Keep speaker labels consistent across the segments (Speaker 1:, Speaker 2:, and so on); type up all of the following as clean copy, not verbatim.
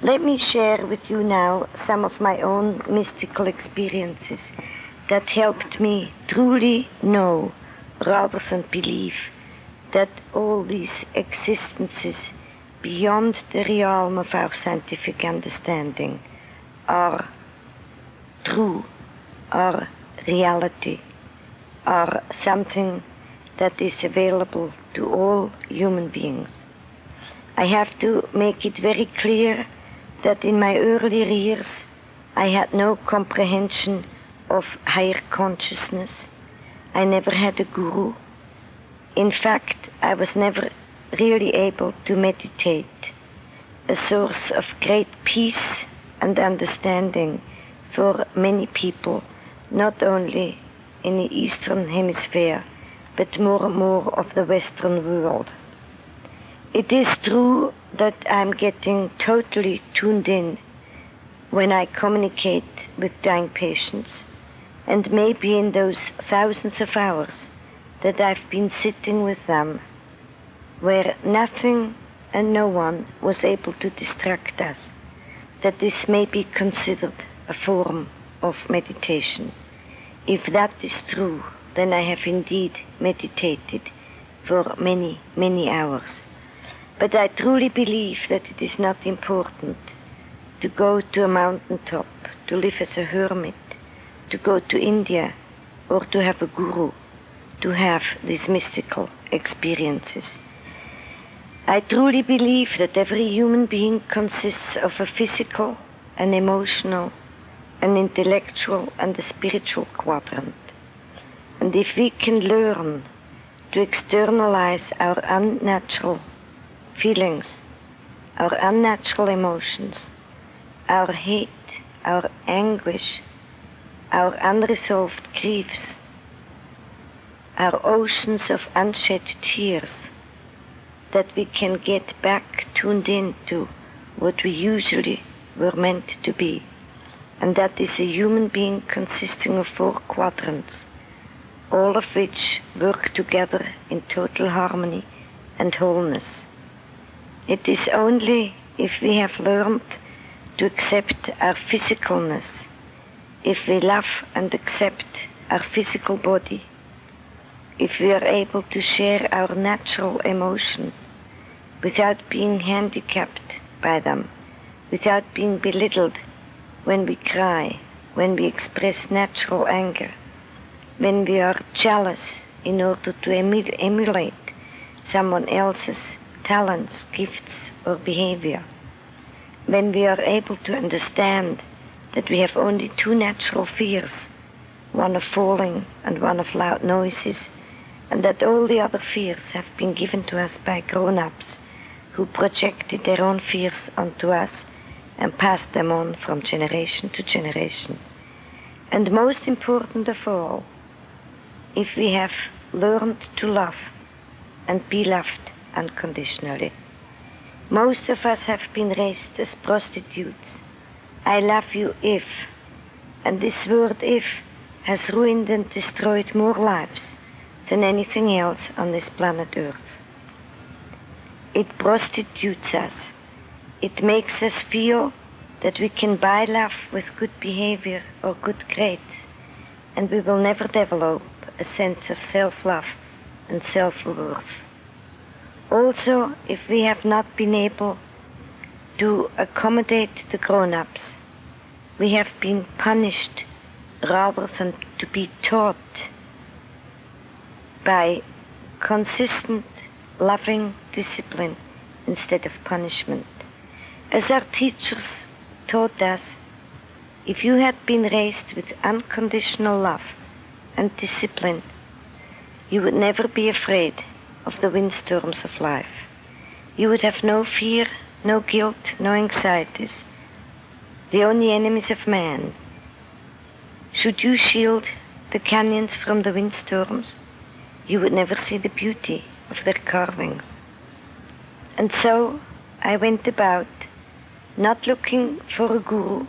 Speaker 1: Let me share with you now some of my own mystical experiences that helped me truly know, rather than believe, that all these existences beyond the realm of our scientific understanding are true, are reality, are something that is available to all human beings. I have to make it very clear that in my earlier years I had no comprehension of higher consciousness. I never had a guru. In fact, I was never really able to meditate, a source of great peace and understanding for many people, not only in the Eastern Hemisphere, but more and more of the Western world. It is true that I'm getting totally tuned in when I communicate with dying patients, and maybe in those thousands of hours that I've been sitting with them, where nothing and no one was able to distract us, that this may be considered a form of meditation. If that is true, then I have indeed meditated for many, many hours. But I truly believe that it is not important to go to a mountaintop, to live as a hermit, to go to India, or to have a guru, to have these mystical experiences. I truly believe that every human being consists of a physical, an emotional, an intellectual, and a spiritual quadrant. And if we can learn to externalize our unnatural feelings, our unnatural emotions, our hate, our anguish, our unresolved griefs, our oceans of unshed tears, that we can get back tuned into what we usually were meant to be. And that is a human being consisting of 4 quadrants, all of which work together in total harmony and wholeness. It is only if we have learned to accept our physicalness, if we love and accept our physical body, if we are able to share our natural emotion without being handicapped by them, without being belittled when we cry, when we express natural anger, when we are jealous in order to emulate someone else's talents, gifts, or behavior, when we are able to understand that we have only 2 natural fears, one of falling and one of loud noises, and that all the other fears have been given to us by grown-ups who projected their own fears onto us and passed them on from generation to generation. And most important of all, if we have learned to love and be loved unconditionally. Most of us have been raised as prostitutes. I love you if, and this word if has ruined and destroyed more lives than anything else on this planet Earth. It prostitutes us. It makes us feel that we can buy love with good behavior or good grades, and we will never develop a sense of self-love and self-worth. Also, if we have not been able to accommodate the grown-ups, we have been punished rather than to be taught by consistent, loving discipline instead of punishment. As our teachers taught us, if you had been raised with unconditional love and discipline, you would never be afraid of the windstorms of life. You would have no fear, no guilt, no anxieties. The only enemies of man. Should you shield the canyons from the windstorms, you would never see the beauty of their carvings. And so I went about, not looking for a guru,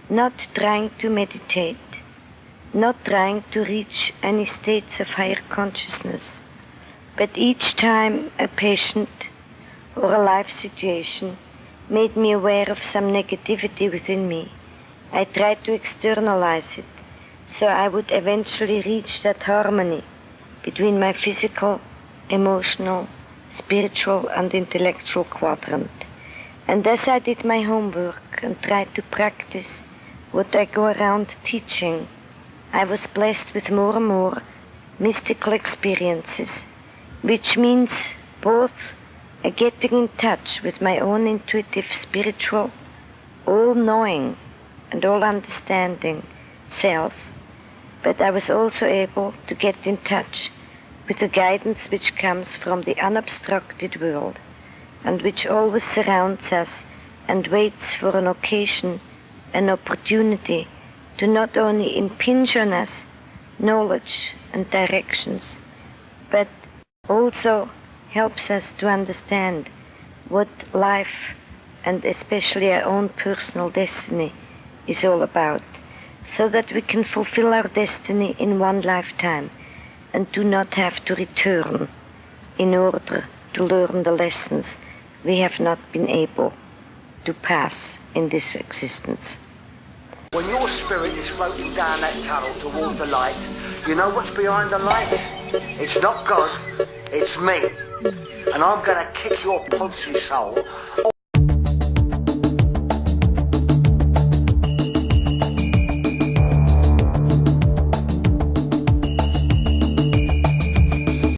Speaker 1: not trying to meditate, not trying to reach any states of higher consciousness, but each time a patient or a life situation made me aware of some negativity within me. I tried to externalize it, so I would eventually reach that harmony between my physical, emotional, spiritual and intellectual quadrant. And as I did my homework and tried to practice what I go around teaching, I was blessed with more and more mystical experiences, which means both a getting in touch with my own intuitive, spiritual, all-knowing and all-understanding self, but I was also able to get in touch with the guidance which comes from the unobstructed world and which always surrounds us and waits for an occasion, an opportunity to not only impinge on us knowledge and directions, but also helps us to understand what life and especially our own personal destiny is all about, so that we can fulfill our destiny in one lifetime and do not have to return in order to learn the lessons we have not been able to pass in this existence.
Speaker 2: When your spirit is floating down that tunnel towards the light, you know what's behind the light? It's not God, it's me. And I'm going to kick your poncy soul